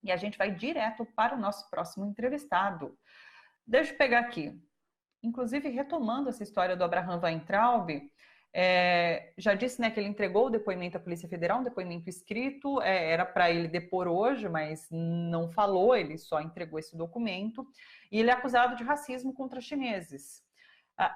E a gente vai direto para o nosso próximo entrevistado. Deixa eu pegar aqui. Inclusive, retomando essa história do Abraham Weintraub, já disse, né, que ele entregou o depoimento à Polícia Federal, um depoimento escrito, era para ele depor hoje, mas não falou, ele só entregou esse documento, e ele é acusado de racismo contra chineses.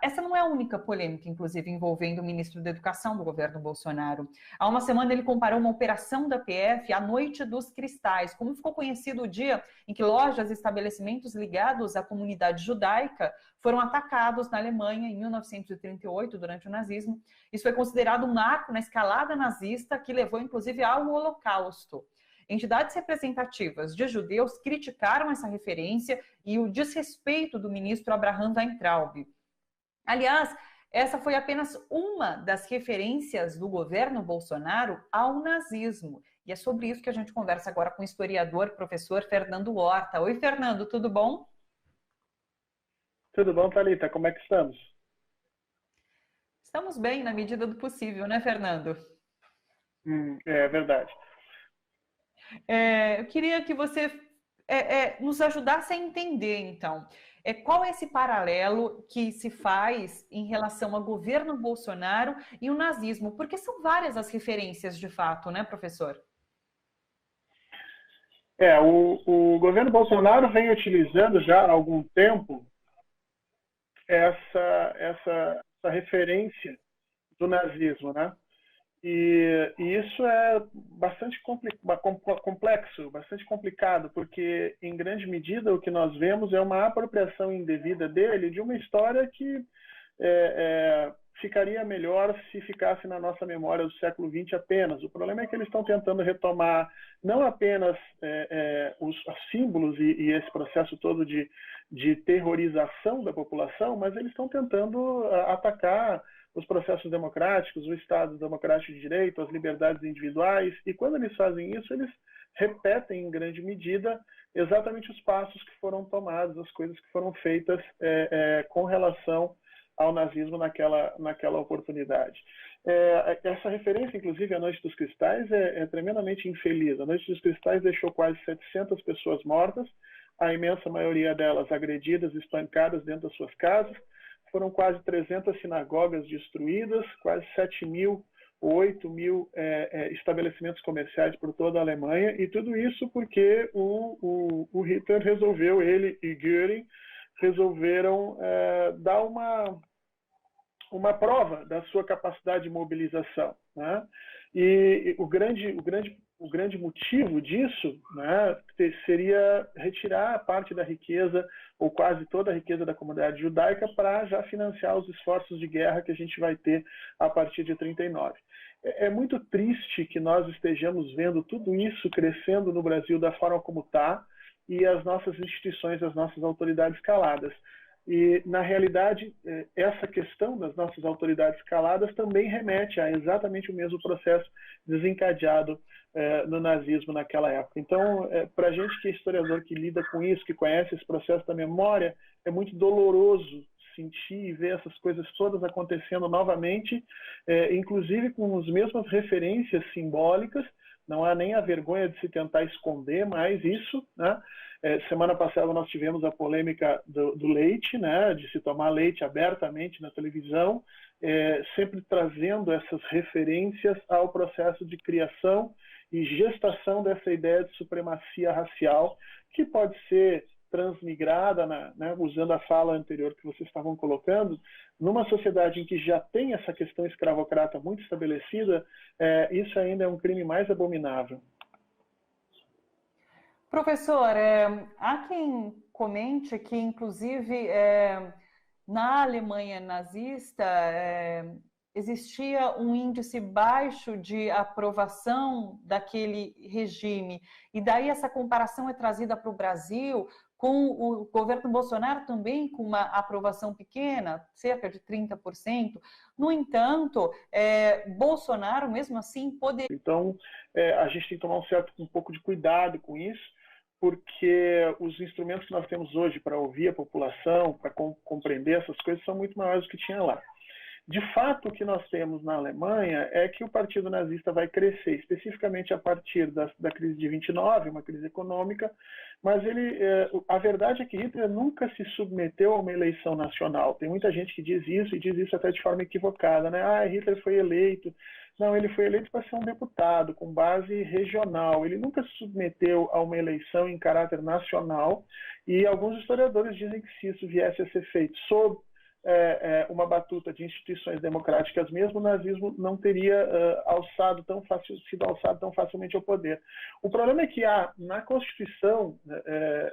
Essa não é a única polêmica, inclusive, envolvendo o ministro da Educação do governo Bolsonaro. Há uma semana ele comparou uma operação da PF à Noite dos Cristais, como ficou conhecido o dia em que lojas e estabelecimentos ligados à comunidade judaica foram atacados na Alemanha em 1938, durante o nazismo. Isso foi considerado um marco na escalada nazista que levou, inclusive, ao Holocausto. Entidades representativas de judeus criticaram essa referência e o desrespeito do ministro Abraham Weintraub. Aliás, essa foi apenas uma das referências do governo Bolsonaro ao nazismo. E é sobre isso que a gente conversa agora com o historiador, professor Fernando Horta. Oi, Fernando, tudo bom? Tudo bom, Thalita? Como é que estamos? Estamos bem, na medida do possível, né, Fernando? É verdade. Eu queria que você nos ajudasse a entender, então, qual é esse paralelo que se faz em relação ao governo Bolsonaro e o nazismo? Porque são várias as referências, de fato, né, professor? O governo Bolsonaro vem utilizando já há algum tempo essa referência do nazismo, né? E isso é bastante complexo, bastante complicado, porque, em grande medida, o que nós vemos é uma apropriação indevida dele de uma história que ficaria melhor se ficasse na nossa memória do século XX apenas. O problema é que eles estão tentando retomar não apenas os símbolos e esse processo todo de terrorização da população, mas eles estão tentando atacar os processos democráticos, o Estado democrático de direito, as liberdades individuais, e quando eles fazem isso, eles repetem em grande medida exatamente os passos que foram tomados, as coisas que foram feitas com relação ao nazismo naquela oportunidade. Essa referência, inclusive, à Noite dos Cristais é tremendamente infeliz. A Noite dos Cristais deixou quase 700 pessoas mortas, a imensa maioria delas agredidas, espancadas dentro das suas casas. Foram quase 300 sinagogas destruídas, quase 7.000 ou 8.000 estabelecimentos comerciais por toda a Alemanha, e tudo isso porque o Hitler resolveu, ele e Göring resolveram dar uma prova da sua capacidade de mobilização, né? E o grande motivo disso, né, seria retirar parte da riqueza, ou quase toda a riqueza da comunidade judaica, para já financiar os esforços de guerra que a gente vai ter a partir de 1939. É muito triste que nós estejamos vendo tudo isso crescendo no Brasil da forma como está, e as nossas instituições, as nossas autoridades caladas. E, na realidade, essa questão das nossas autoridades caladas também remete a exatamente o mesmo processo desencadeado no nazismo naquela época. Então, para a gente que é historiador, que lida com isso, que conhece esse processo da memória, é muito doloroso sentir e ver essas coisas todas acontecendo novamente, inclusive com as mesmas referências simbólicas. Não há nem a vergonha de se tentar esconder mais isso, né? Semana passada nós tivemos a polêmica do leite, né? De se tomar leite abertamente na televisão, sempre trazendo essas referências ao processo de criação e gestação dessa ideia de supremacia racial, que pode ser transmigrada, né, usando a fala anterior que vocês estavam colocando, numa sociedade em que já tem essa questão escravocrata muito estabelecida, isso ainda é um crime mais abominável. Professor, há quem comente que, inclusive, na Alemanha nazista, existia um índice baixo de aprovação daquele regime. E daí essa comparação é trazida para o Brasil, com o governo Bolsonaro também com uma aprovação pequena, cerca de 30%. No entanto, Bolsonaro, mesmo assim, poderia... Então, a gente tem que tomar um pouco de cuidado com isso, porque os instrumentos que nós temos hoje para ouvir a população, para compreender essas coisas, são muito maiores do que tinha lá. De fato, o que nós temos na Alemanha é que o partido nazista vai crescer, especificamente a partir da crise de 29, uma crise econômica, mas a verdade é que Hitler nunca se submeteu a uma eleição nacional. Tem muita gente que diz isso, e diz isso até de forma equivocada, né? Ah, Hitler foi eleito. Não, ele foi eleito para ser um deputado, com base regional. Ele nunca se submeteu a uma eleição em caráter nacional, e alguns historiadores dizem que se isso viesse a ser feito sob uma batuta de instituições democráticas mesmo, o nazismo não teria sido alçado tão facilmente ao poder. O problema é que há, na constituição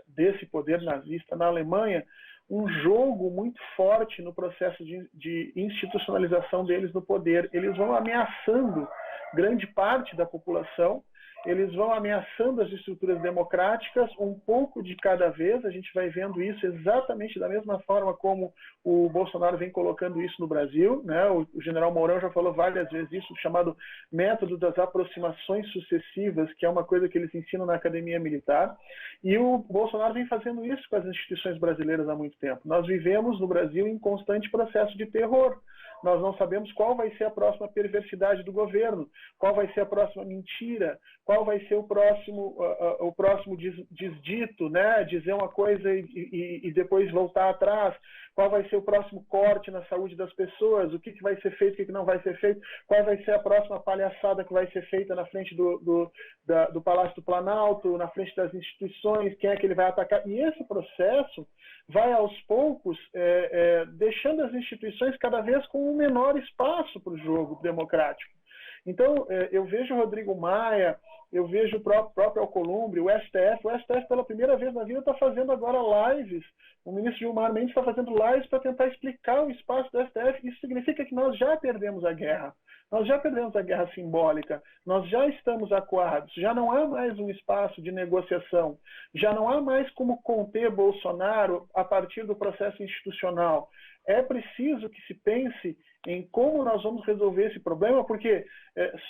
desse poder nazista na Alemanha, um jogo muito forte no processo de institucionalização deles no poder. Eles vão ameaçando grande parte da população, eles vão ameaçando as estruturas democráticas, um pouco de cada vez. A gente vai vendo isso exatamente da mesma forma como o Bolsonaro vem colocando isso no Brasil, né? O general Mourão já falou várias vezes isso, chamado método das aproximações sucessivas, que é uma coisa que eles ensinam na academia militar. E o Bolsonaro vem fazendo isso com as instituições brasileiras há muito tempo. Nós vivemos no Brasil em constante processo de terror. Nós não sabemos qual vai ser a próxima perversidade do governo, qual vai ser a próxima mentira, qual vai ser o próximo desdito, né? Dizer uma coisa e depois voltar atrás, qual vai ser o próximo corte na saúde das pessoas, o que vai ser feito, o que não vai ser feito, qual vai ser a próxima palhaçada que vai ser feita na frente do Palácio do Planalto, na frente das instituições, quem é que ele vai atacar. E esse processo vai, aos poucos, deixando as instituições cada vez com um menor espaço para o jogo democrático. Então, eu vejo o Rodrigo Maia, eu vejo o próprio Alcolumbre, o STF pela primeira vez na vida está fazendo agora lives, o ministro Gilmar Mendes está fazendo lives para tentar explicar o espaço do STF. Isso significa que nós já perdemos a guerra. Nós já perdemos a guerra simbólica, nós já estamos acuados, já não há mais um espaço de negociação, já não há mais como conter Bolsonaro a partir do processo institucional. É preciso que se pense em como nós vamos resolver esse problema, porque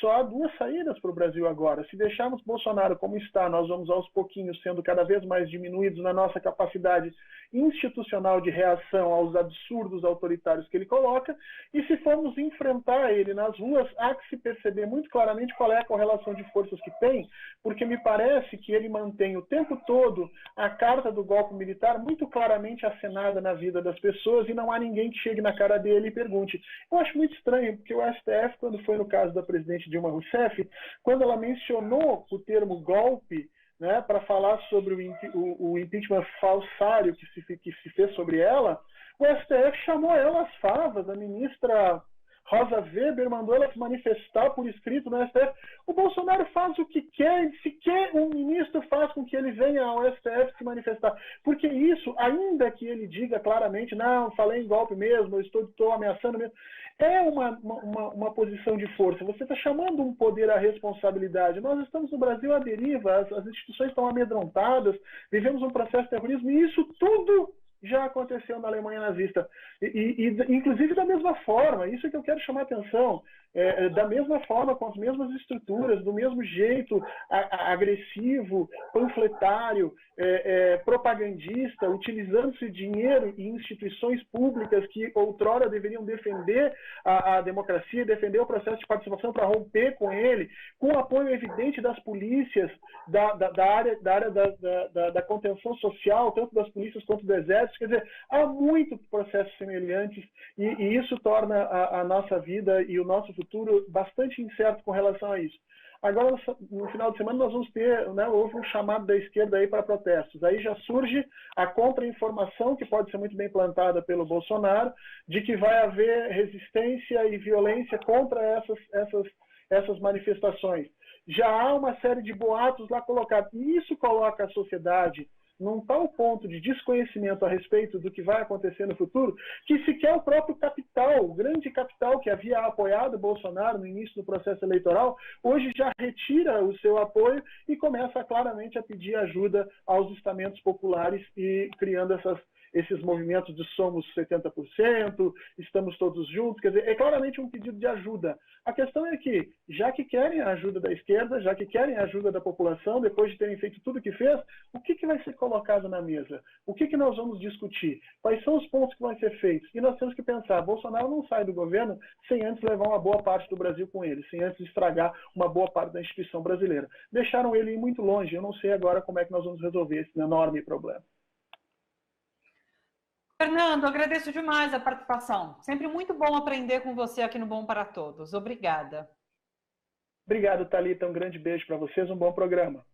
só há duas saídas para o Brasil agora. Se deixarmos Bolsonaro como está, nós vamos aos pouquinhos sendo cada vez mais diminuídos na nossa capacidade institucional de reação aos absurdos autoritários que ele coloca, e se formos enfrentar ele nas ruas, há que se perceber muito claramente qual é a correlação de forças que tem, porque me parece que ele mantém o tempo todo a carta do golpe militar muito claramente acenada na vida das pessoas, e não há ninguém que chegue na cara dele e pergunte. Eu acho muito estranho, porque o STF, quando foi no caso da presidente Dilma Rousseff, quando ela mencionou o termo golpe, né, para falar sobre o impeachment falsário que se fez sobre ela, o STF chamou ela às favas. A ministra Rosa Weber mandou ela se manifestar por escrito no STF. O Bolsonaro faz o que quer, e se quer um ministro, faz com que ele venha ao STF se manifestar. Porque isso, ainda que ele diga claramente, não, falei em golpe mesmo, eu estou ameaçando mesmo, é uma posição de força. Você está chamando um poder à responsabilidade. Nós estamos no Brasil à deriva, as instituições estão amedrontadas, vivemos um processo de terrorismo, e isso tudo já aconteceu na Alemanha nazista. Inclusive da mesma forma, isso é que eu quero chamar a atenção, da mesma forma, com as mesmas estruturas, do mesmo jeito agressivo, panfletário, propagandista, utilizando-se dinheiro e instituições públicas que outrora deveriam defender a democracia, defender o processo de participação para romper com ele, com o apoio evidente das polícias, da área da contenção social, tanto das polícias quanto do exército. Quer dizer, há muitos processos semelhantes, e isso torna a nossa vida e o nosso futuro bastante incerto com relação a isso. Agora, no final de semana, nós vamos ter, né, houve um chamado da esquerda aí para protestos. Aí já surge a contra-informação, que pode ser muito bem plantada pelo Bolsonaro, de que vai haver resistência e violência contra essas manifestações. Já há uma série de boatos lá colocados. E isso coloca a sociedade num tal ponto de desconhecimento a respeito do que vai acontecer no futuro, que sequer o próprio capital, o grande capital que havia apoiado Bolsonaro no início do processo eleitoral, hoje já retira o seu apoio e começa claramente a pedir ajuda aos estamentos populares, e criando esses movimentos de somos 70%, estamos todos juntos, quer dizer, é claramente um pedido de ajuda. A questão é que, já que querem a ajuda da esquerda, já que querem a ajuda da população, depois de terem feito tudo o que fez, o que vai ser colocado na mesa? O que nós vamos discutir? Quais são os pontos que vão ser feitos? E nós temos que pensar, Bolsonaro não sai do governo sem antes levar uma boa parte do Brasil com ele, sem antes estragar uma boa parte da instituição brasileira. Deixaram ele ir muito longe, eu não sei agora como é que nós vamos resolver esse enorme problema. Fernando, agradeço demais a participação. Sempre muito bom aprender com você aqui no Bom para Todos. Obrigada. Obrigado, Thalita. Um grande beijo para vocês, um bom programa.